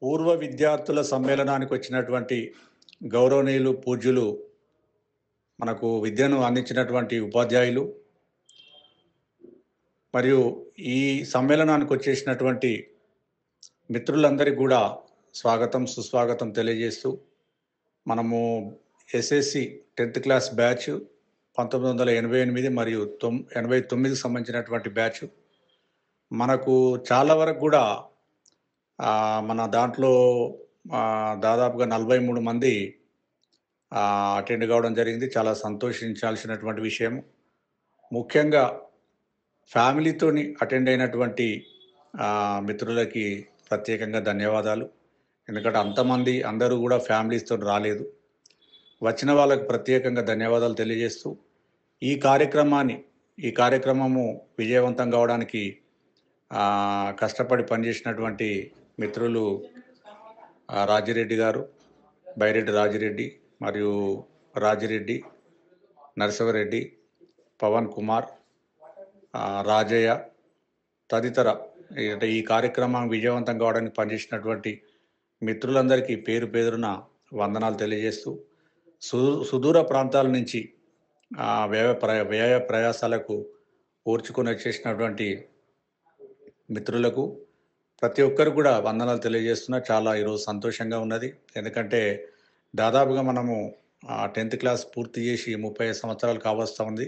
పూర్వ విద్యార్థుల సమ్మేళనానికి వచ్చినటువంటి గౌరవనీయులు, పూజ్యులు, మనకు విద్యను అందించినటువంటి ఉపాధ్యాయులు మరియు ఈ సమ్మేళనానికి వచ్చేసినటువంటి మిత్రులందరికీ కూడా స్వాగతం, సుస్వాగతం తెలియజేస్తూ మనము ఎస్ఎస్సి 10th క్లాస్ బ్యాచ్ 1988 మరియు 89కి సంబంధించినటువంటి బ్యాచ్ మనకు చాలా వరకు కూడా మన దాంట్లో దాదాపుగా 43 మంది అటెండ్ కావడం జరిగింది. చాలా సంతోషించాల్సినటువంటి విషయం. ముఖ్యంగా ఫ్యామిలీతోని అటెండ్ అయినటువంటి మిత్రులకి ప్రత్యేకంగా ధన్యవాదాలు. ఎందుకంటే అంతమంది అందరూ కూడా ఫ్యామిలీస్తో రాలేదు. వచ్చిన వాళ్ళకు ప్రత్యేకంగా ధన్యవాదాలు తెలియజేస్తూ ఈ కార్యక్రమము విజయవంతం కావడానికి కష్టపడి పనిచేసినటువంటి మిత్రులు రాజిరెడ్డి గారు, బైరెడ్డి రాజిరెడ్డి మరియు రాజిరెడ్డి, నరసింహారెడ్డి, పవన్ కుమార్, రాజయ్య తదితర ఈ కార్యక్రమం విజయవంతం కావడానికి పనిచేసినటువంటి మిత్రులందరికీ పేరు పేరున వందనాలు తెలియజేస్తూ సుదూర ప్రాంతాల నుంచి వ్యయ ప్రయాసాలకు ఓర్చుకొని వచ్చేసినటువంటి మిత్రులకు ప్రతి ఒక్కరు కూడా వందనాలు తెలియజేస్తున్నా. చాలా ఈరోజు సంతోషంగా ఉన్నది. ఎందుకంటే దాదాపుగా మనము 10th క్లాస్ పూర్తి చేసి 35 సంవత్సరాలు కావస్తూ ఉంది.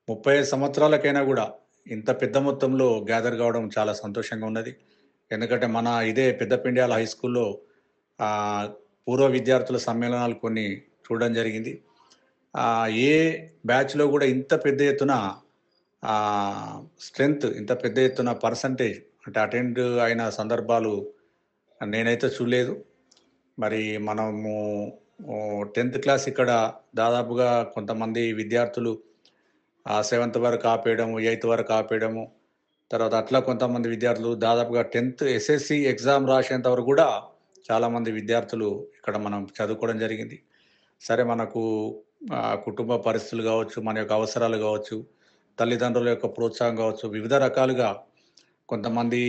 35 సంవత్సరాలకైనా కూడా ఇంత పెద్ద మొత్తంలో గ్యాదర్ కావడం చాలా సంతోషంగా ఉన్నది. ఎందుకంటే మన ఇదే పెద్దపెండ్యాల హై స్కూల్లో పూర్వ విద్యార్థుల సమ్మేళనాలు కొన్ని చూడడం జరిగింది. ఏ బ్యాచ్లో కూడా ఇంత పెద్ద ఎత్తున స్ట్రెంగ్త్, ఇంత పెద్ద ఎత్తున పర్సంటేజ్ అంటే అటెండ్ అయిన సందర్భాలు నేనైతే చూడలేదు. మరి మనము 10th క్లాస్ ఇక్కడ దాదాపుగా కొంతమంది విద్యార్థులు 7th వరకు ఆపేయడము, 8th వరకు ఆపేయడము, తర్వాత అట్లా కొంతమంది విద్యార్థులు దాదాపుగా 10th ఎస్ఎస్సి ఎగ్జామ్ రాసేంత వరకు కూడా చాలామంది విద్యార్థులు ఇక్కడ మనం చదువుకోవడం జరిగింది. సరే, మనకు కుటుంబ పరిస్థితులు కావచ్చు, మన యొక్క అవసరాలు కావచ్చు, తల్లిదండ్రుల యొక్క ప్రోత్సాహం కావచ్చు, వివిధ రకాలుగా కొంతమంది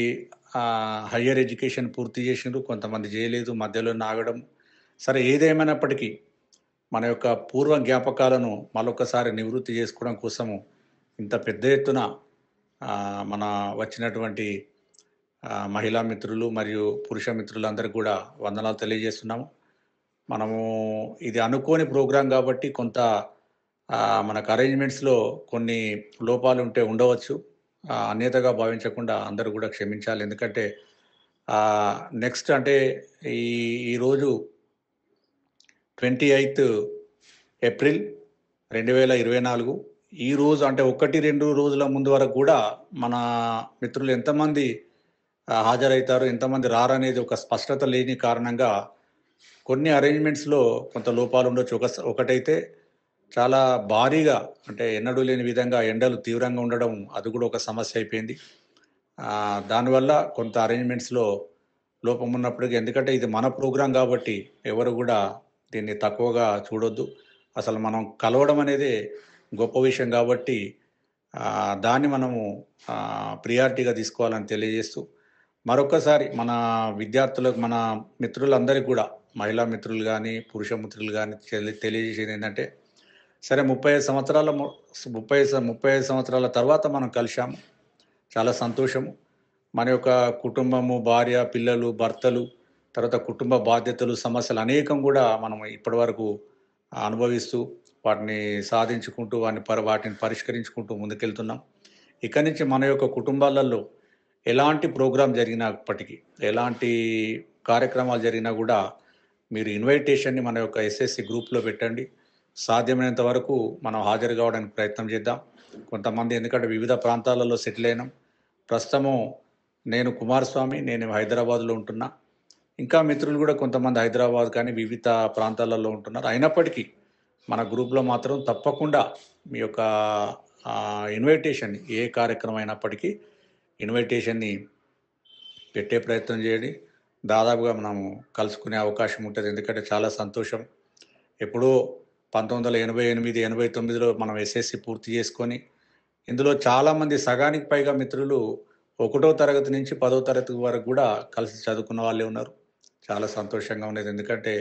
హయ్యర్ ఎడ్యుకేషన్ పూర్తి చేసిండ్రు, కొంతమంది చేయలేదు, మధ్యలో ఆగడం. సరే, ఏదేమైనప్పటికీ మన యొక్క పూర్వ జ్ఞాపకాలను మరొకసారి నివృత్తి చేసుకోవడం కోసము ఇంత పెద్ద ఎత్తున మన వచ్చినటువంటి మహిళా మిత్రులు మరియు పురుష మిత్రులందరికీ కూడా వందనాలు తెలియజేస్తున్నాము. మనము ఇది అనుకోని ప్రోగ్రాం కాబట్టి కొంత మనకు అరేంజ్మెంట్స్లో కొన్ని లోపాలు ఉండవచ్చు. అన్యతగా భావించకుండా అందరూ కూడా క్షమించాలి. ఎందుకంటే నెక్స్ట్ అంటే ఈరోజు 28 ఏప్రిల్ 2024 ఈ రోజు అంటే 1-2 రోజుల ముందు వరకు కూడా మన మిత్రులు ఎంతమంది హాజరవుతారు, ఎంతమంది రారనేది ఒక స్పష్టత లేని కారణంగా కొన్ని అరేంజ్మెంట్స్లో కొంత లోపాలు ఉండొచ్చు. ఒకటైతే చాలా భారీగా అంటే ఎన్నడూ లేని విధంగా ఎండలు తీవ్రంగా ఉండడం, అది కూడా ఒక సమస్య అయిపోయింది. దానివల్ల కొంత అరేంజ్మెంట్స్లో లోపం ఉన్నప్పటికీ, ఎందుకంటే ఇది మన ప్రోగ్రాం కాబట్టి ఎవరు కూడా దీన్ని తక్కువగా చూడొద్దు. అసలు మనం కలవడం అనేది గొప్ప విషయం కాబట్టి దాన్ని మనము ప్రియారిటీగా తీసుకోవాలని తెలియజేస్తూ మరొకసారి మన విద్యార్థులకు, మన మిత్రులందరికీ కూడా, మహిళా మిత్రులు కానీ పురుష మిత్రులు కానీ తెలియజేసేది ఏంటంటే, సరే 35 సంవత్సరాల తర్వాత మనం కలిశాము, చాలా సంతోషము. మన యొక్క కుటుంబము, భార్య, పిల్లలు, భర్తలు, తర్వాత కుటుంబ బాధ్యతలు, సమస్యలు అనేకం కూడా మనం ఇప్పటి వరకు అనుభవిస్తూ వాటిని సాధించుకుంటూ వాటిని పరిష్కరించుకుంటూ ముందుకెళ్తున్నాం. ఇక్కడి నుంచి మన యొక్క కుటుంబాలలో ఎలాంటి ప్రోగ్రాం జరిగినప్పటికీ, ఎలాంటి కార్యక్రమాలు జరిగినా కూడా మీరు ఇన్విటేషన్ని మన యొక్క ఎస్ఎస్సి గ్రూప్లో పెట్టండి. సాధ్యమైనంత వరకు మనం హాజరు కావడానికి ప్రయత్నం చేద్దాం. కొంతమంది ఎందుకంటే వివిధ ప్రాంతాలలో సెటిల్ అయినాం. ప్రస్తుతము నేను కుమారస్వామి, నేను హైదరాబాద్లో ఉంటున్నా. ఇంకా మిత్రులు కూడా కొంతమంది హైదరాబాద్ కానీ వివిధ ప్రాంతాలలో ఉంటున్నారు. అయినప్పటికీ మన గ్రూప్లో మాత్రం తప్పకుండా మీ యొక్క ఇన్విటేషన్, ఏ కార్యక్రమం అయినప్పటికీ ఇన్విటేషన్ని పెట్టే ప్రయత్నం చేయండి. దాదాపుగా మనము కలుసుకునే అవకాశం ఉంటుంది. ఎందుకంటే చాలా సంతోషం. ఎప్పుడో 1988, 89లో మనం ఎస్ఎస్సి పూర్తి చేసుకొని, ఇందులో చాలామంది సగానికి పైగా మిత్రులు 1వ తరగతి నుంచి 10వ తరగతి వరకు కూడా కలిసి చదువుకున్న వాళ్ళే ఉన్నారు. చాలా సంతోషంగా ఉన్నది. ఎందుకంటే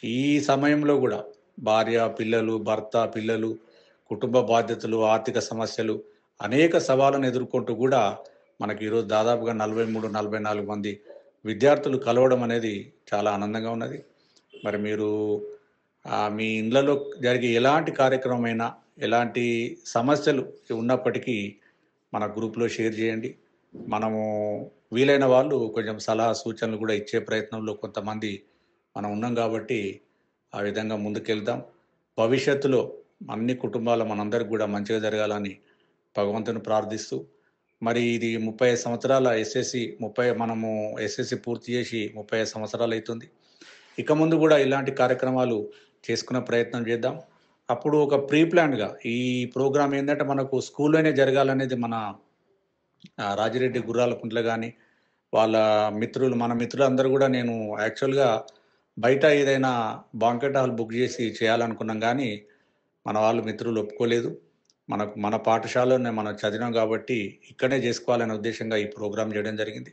ఈ సమయంలో గూడా భార్య, పిల్లలు, భర్త, పిల్లలు, కుటుంబ బాధ్యతలు, ఆర్థిక సమస్యలు అనేక సవాళ్ళను ఎదుర్కొంటూ గూడా మనకి ఈరోజు దాదాపుగా 43, 44 మంది విద్యార్థులు కలవడం అనేది చాలా ఆనందంగా ఉన్నది. మరి మీరు మీ ఇండ్లలో జరిగే ఎలాంటి కార్యక్రమమైనా, ఎలాంటి సమస్యలు ఉన్నప్పటికీ మన గ్రూప్‌లో షేర్ జేయండి. మనము వీలైన వాళ్ళు కొంచెం సలహా, సూచనలు గూడా ఇచ్చే ప్రయత్నంలో కొంతమంది మనం ఉన్నాం గాబట్టి, ఆ విధంగా ముందుకెళ్దాం. భవిష్యత్తులో అన్ని కుటుంబాల మనందరికి గూడా మంచిగా జరగాలని భగవంతుని ప్రార్థిస్తూ, మరి ఇది 35 సంవత్సరాల ఎస్ఎస్‌సి మనము ఎస్ఎస్‌సి పూర్తి చేసి 35 సంవత్సరాలైతుంది. ఇక ముందు గూడా ఇలాంటి కార్యక్రమాలు చేసుకునే ప్రయత్నం చేద్దాం. అప్పుడు ఒక ప్రీ ప్లాన్డ్‌గా ఈ ప్రోగ్రామ్ ఏందంటే మనకు స్కూల్‌లోనే జరగాలనేది మన రాజిరెడ్డి గుర్రాలకుంట్ల గాని, వాళ్ళ మిత్రులు మన మిత్రులందరూ గూడా నేను యాక్చువల్‌గా బయట ఏదైనా బాంక్వెట్ హాల్ బుక్ జేసి చేయాలనుకున్నాం గానీ, మన వాళ్ళు మిత్రులు ఒప్పుకోలేదు. మన పాఠశాలలోనే మనం చదివినాం గాబట్టి, ఇక్కడే జేసుకోవాలనే ఉద్దేశ్యంగా ఈ ప్రోగ్రామ్ జేయడం జరిగింది.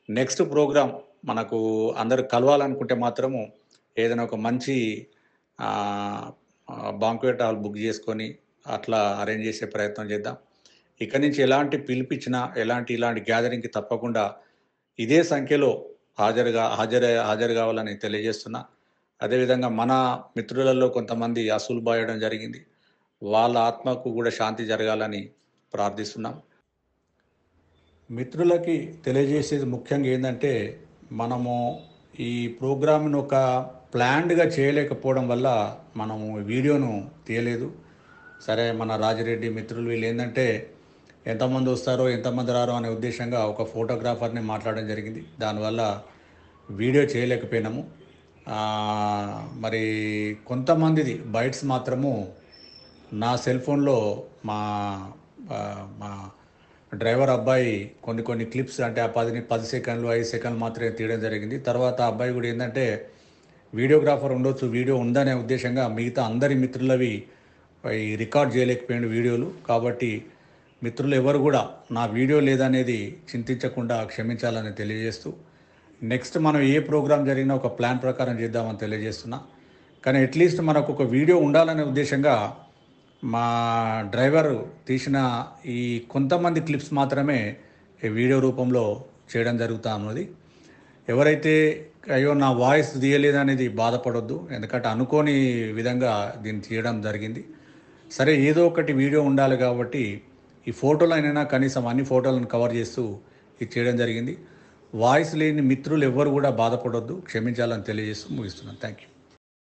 నెక్స్ట్ ప్రోగ్రామ్ మనకు అందరూ కలవాలనుకుంటే మాత్రము ఏదైనా ఒక మంచి ఆహ్, బాంక్వెట్ హాల్ బుక్ జేసుకొని, అట్లా అరేంజ్ జేసే ప్రయత్నం చేద్దాం. ఇక నుంచి ఎలాంటి పిలిపిచ్చినా, ఇలాంటి గ్యాదరింగ్‌కి తప్పకుండా ఇదే సంఖ్యలో హాజరు గావాలని తెలియజేస్తున్నా. అదేవిధంగా మన మిత్రులలో కొంతమంది అసూలు బాయడం జరిగింది. వాళ్ళ ఆత్మకు గూడా శాంతి జరగాలని ప్రార్థిస్తున్నాం. మిత్రులకి తెలియజేసేది ముఖ్యంగా ఏందంటే, మనము ఈ ప్రోగ్రామ్‌ని ఒక ప్లాన్డ్‌గా చేయలేకపోవడం వల్ల మనము వీడియోను తీయలేదు. సరే మన రాజిరెడ్డి మిత్రులు వీళ్ళేందంటే, ఎంతమందొస్తారో, ఎంతమంది రారో అనే ఉద్దేశంగా ఒక ఫోటోగ్రాఫర్‌ని మాట్లాడడం జరిగింది. దానివల్ల వీడియో చేయలేకపోయినాము. మరి కొంతమందిది బైట్స్ మాత్రము నా సెల్ ఫోన్‌లో మా మా డ్రైవర్ అబ్బాయి కొన్ని క్లిప్స్ అంటే ఆ 10 సెకన్లు, 5 సెకన్లు మాత్రమే తీయడం జరిగింది. తర్వాత ఆ అబ్బాయి కూడా ఏందంటే వీడియోగ్రాఫర్ ఉండొచ్చు, వీడియో ఉందనే ఉద్దేశంగా మిగతా అందరి మిత్రులవి ఈ రికార్డ్ చేయలేకపోయిండు వీడియోలు. కాబట్టి మిత్రులు ఎవరు కూడా నా వీడియో లేదనేది చింతించకుండా క్షమించాలని తెలియజేస్తూ, నెక్స్ట్ మనం ఏ ప్రోగ్రామ్ జరిగినా ఒక ప్లాన్ ప్రకారం చేద్దామని తెలియజేస్తున్నా. కానీ అట్లీస్ట్ మనకు ఒక వీడియో ఉండాలనే ఉద్దేశంగా మా డ్రైవరు తీసిన ఈ కొంతమంది క్లిప్స్ మాత్రమే ఈ వీడియో రూపంలో చేయడం జరుగుతా ఉన్నది. ఎవరైతే అయ్యో నా వాయిస్ తీయలేదనేది బాధపడొద్దు. ఎందుకంటే అనుకోని విధంగా దీన్ని తీయడం జరిగింది. సరే ఏదో ఒకటి వీడియో ఉండాలి కాబట్టి ఈ ఫోటోలైనా కనీసం అన్ని ఫోటోలను కవర్ చేస్తూ ఇది చేయడం జరిగింది. వాయిస్ లేని మిత్రులు ఎవ్వరు కూడా బాధపడొద్దు, క్షమించాలని తెలియజేస్తూ ముగిస్తున్నాను. Thank you.